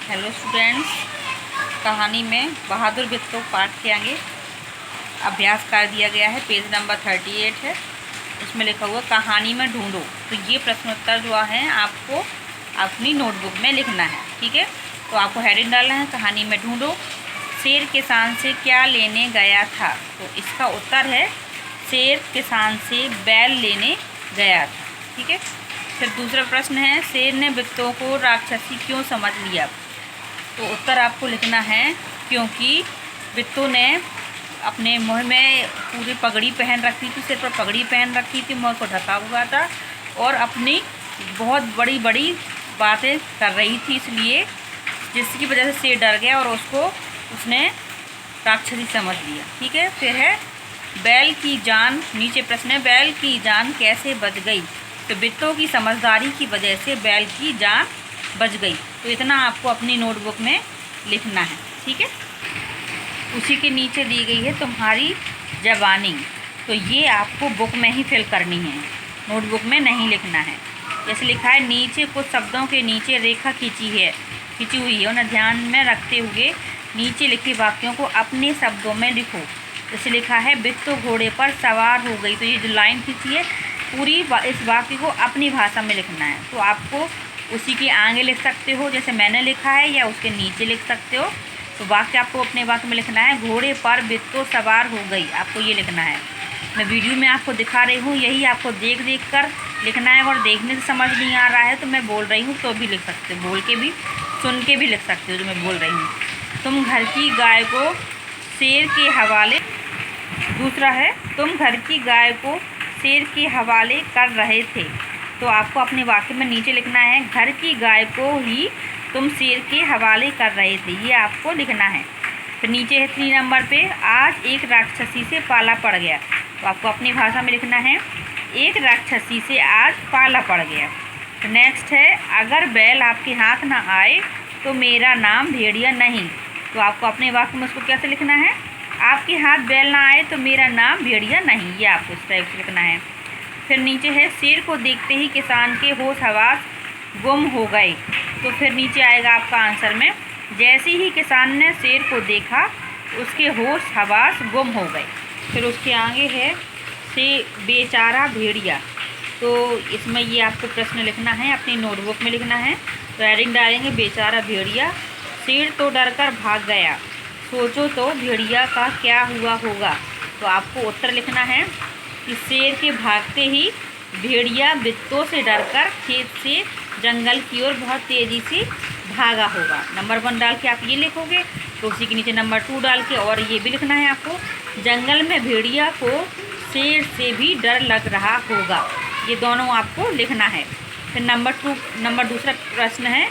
Hello students, कहानी में बहादुर बित्तो पाठ के आगे अभ्यास कर दिया गया है। पेज नंबर 38 है। इसमें लिखा हुआ कहानी में ढूंढो। तो ये प्रश्नोत्तर जो है आपको अपनी नोटबुक में लिखना है। ठीक है, तो आपको हेडिंग डालना है कहानी में ढूंढो। शेर किसान से क्या लेने गया था? तो इसका उत्तर है शेर किसान से बैल लेने गया था। ठीक है, फिर दूसरा प्रश्न है शेर ने बित्तो को राक्षसी क्यों समझ लिया? तो उत्तर आपको लिखना है क्योंकि बित्तो ने अपने मुँह में पूरी पगड़ी पहन रखी थी, सिर पर पगड़ी पहन रखी थी, मुँह को ढका हुआ था और अपनी बहुत बड़ी बड़ी बातें कर रही थी, इसलिए जिसकी वजह से शेर डर गया और उसने राक्षसी समझ लिया। ठीक है, फिर है बैल की जान। नीचे प्रश्न है बैल की जान कैसे बच गई? तो बित्तो की समझदारी की वजह से बैल की जान बच गई। तो इतना आपको अपनी नोटबुक में लिखना है। ठीक है, उसी के नीचे दी गई है तुम्हारी जवानी। तो ये आपको बुक में ही फिल करनी है, नोटबुक में नहीं लिखना है। जैसे लिखा है नीचे कुछ शब्दों के नीचे रेखा खींची हुई है, उन्हें ध्यान में रखते हुए नीचे लिखे वाक्यों को अपने शब्दों में लिखो। जैसे लिखा है बित्तो घोड़े पर सवार हो गई। तो ये जो लाइन खींची है पूरी इस वाक्य को अपनी भाषा में लिखना है। तो आपको उसी के आगे लिख सकते हो जैसे मैंने लिखा है, या उसके नीचे लिख सकते हो। तो वाक्य आपको अपने वाक्य में लिखना है घोड़े पर बित्तो सवार हो गई, आपको ये लिखना है। मैं वीडियो में आपको दिखा रही हूँ, यही आपको देख कर लिखना है। और देखने से समझ नहीं आ रहा है तो मैं बोल रही हूँ तो भी लिख सकते हो, बोल के भी सुन के भी लिख सकते हो जो मैं बोल रही हूँ। तुम घर की गाय को शेर के हवाले। दूसरा है तुम घर की गाय को शेर के हवाले कर रहे थे। तो आपको अपने वाक्य में नीचे लिखना है घर की गाय को ही तुम शेर के हवाले कर रहे थे, ये आपको लिखना है। फिर नीचे है 3 नंबर पे आज एक राक्षसी से पाला पड़ गया। तो आपको अपनी भाषा में लिखना है एक राक्षसी से आज पाला पड़ गया। तो नेक्स्ट है अगर बैल आपके हाथ ना आए तो मेरा नाम भेड़िया नहीं। तो आपको अपने वाक्य में उसको कैसे लिखना है आपके हाथ बैल ना आए तो मेरा नाम भेड़िया नहीं, ये आपको इस टाइप से लिखना है। फिर नीचे है शेर को देखते ही किसान के होश हवास गुम हो गए। तो फिर नीचे आएगा आपका आंसर में जैसे ही किसान ने शेर को देखा उसके होश हवास गुम हो गए। फिर उसके आगे है से बेचारा भेड़िया। तो इसमें ये आपको प्रश्न लिखना है, अपनी नोटबुक में लिखना है। तो हेडिंग डालेंगे बेचारा भेड़िया। शेर तो डरकर भाग गया, सोचो तो भेड़िया का क्या हुआ होगा? तो आपको उत्तर लिखना है कि शेर के भागते ही भेड़िया बित्तो से डरकर खेत से जंगल की ओर बहुत तेज़ी से भागा होगा। नंबर 1 डाल के आप ये लिखोगे, तो उसी के नीचे नंबर 2 डाल के और ये भी लिखना है आपको जंगल में भेड़िया को शेर से भी डर लग रहा होगा। ये दोनों आपको लिखना है। फिर नंबर दूसरा प्रश्न है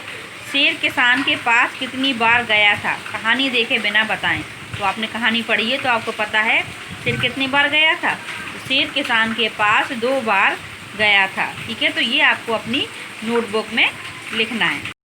शेर किसान के पास कितनी बार गया था? कहानी देखे बिना बताएं। तो आपने कहानी पढ़ी है तो आपको पता है शेर कितनी बार गया था। शेर किसान के पास 2 बार गया था। ठीक है, तो ये आपको अपनी नोटबुक में लिखना है।